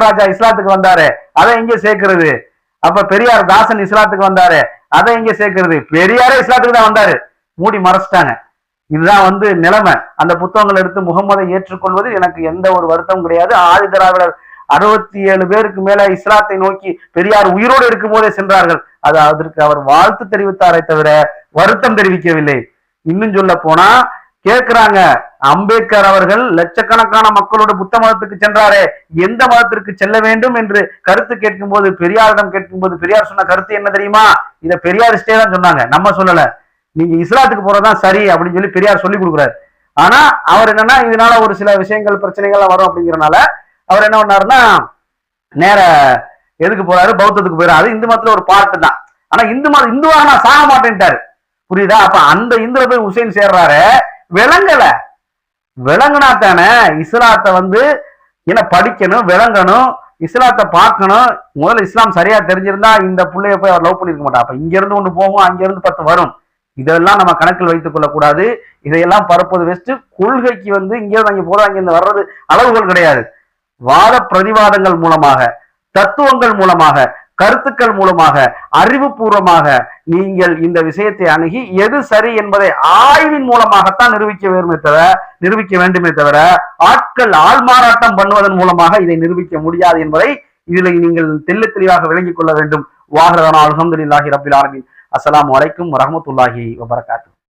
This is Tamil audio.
ராஜா இஸ்லாத்துக்கு வந்தாரு, அதை எங்க சேர்க்கிறது? அப்ப பெரியார் தாசன் இஸ்லாத்துக்கு வந்தாரு, அதை எங்க சேர்க்கிறது? பெரியாரே இஸ்லாத்துக்கு தான் வந்தாரு, மூடி மறைச்சிட்டாங்க. இதுதான் நிலைமை. அந்த புத்தகங்கள் எடுத்து முகமதை ஏற்றுக்கொள்வதில் எனக்கு எந்த ஒரு வருத்தமும் கிடையாது. ஆதி திராவிடர் 67 பேருக்கு மேல இஸ்லாத்தை நோக்கி பெரியார் உயிரோடு இருக்கும் போதே சென்றார்கள். அது அதற்கு அவர் வாழ்த்து தெரிவித்தாரே தவிர வருத்தம் தெரிவிக்கவில்லை. இன்னும் சொல்ல போனா கேட்கிறாங்க, அம்பேத்கர் அவர்கள் லட்சக்கணக்கான மக்களோட புத்த மதத்துக்கு சென்றாரே, எந்த மதத்திற்கு செல்ல வேண்டும் என்று கருத்து கேட்கும் போது, பெரியாரிடம் கேட்கும் போது பெரியார் சொன்ன கருத்து என்ன தெரியுமா? இதை பெரியாரிஸ்டே தான் சொன்னாங்க, நம்ம சொல்லல. நீங்க இஸ்லாத்துக்கு போறதுதான் சரி அப்படின்னு சொல்லி பெரியார் சொல்லி கொடுக்குறாரு. ஆனா அவர் என்னன்னா, இதனால ஒரு சில விஷயங்கள் பிரச்சனைகள்லாம் வரும் அப்படிங்கறதுனால அவர் என்ன பண்ணாருன்னா, நேர எதுக்கு போறாரு? பௌத்தத்துக்கு போயிடாரு. அது இந்து மதத்துல ஒரு பார்ட்டு தான். ஆனா இந்துவாக நான் சாக மாட்டேன்ட்டாரு. புரியுதா? அப்ப அந்த இந்துல போய் உசேன் சேர்றாரு. விளங்குனா தானே இஸ்லாத்தை என்ன படிக்கணும், விளங்கணும், இஸ்லாத்தை பார்க்கணும். முதல்ல இஸ்லாம் சரியா தெரிஞ்சிருந்தா இந்த பிள்ளைய போய் அவர் லவ் பண்ணிருக்க மாட்டா. அப்ப இங்க இருந்து ஒண்ணு போகும், அங்க இருந்து 10 வரும். இதெல்லாம் நம்ம கணக்கில் வைத்துக் கொள்ளக்கூடாது. இதையெல்லாம் பரப்புவது வெஸ்ட். கொள்கைக்கு இங்க இருந்து அங்க போறோம், அங்க இருந்து வர்றது அளவுகள் கிடையாது. வாத பிரதிவாதங்கள் மூலமாக, தத்துவங்கள் மூலமாக, கருத்துக்கள் மூலமாக, அறிவுபூர்வமாக நீங்கள் இந்த விஷயத்தை அணுகி எது சரி என்பதை ஆய்வின் மூலமாகத்தான் நிரூபிக்க வேண்டுமே தவிர ஆட்கள் ஆள்மாறாட்டம் பண்ணுவதன் மூலமாக இதை நிரூபிக்க முடியாது என்பதை இதில் நீங்கள் தெளிவாக விளங்கிக் கொள்ள வேண்டும். வாஹிரதானா அல்ஹம்துலில்லாஹி ரப்பில் ஆலமீன். அஸ்ஸலாமு அலைக்கும் வரஹ்மத்துல்லாஹி வபரகாத்துஹு.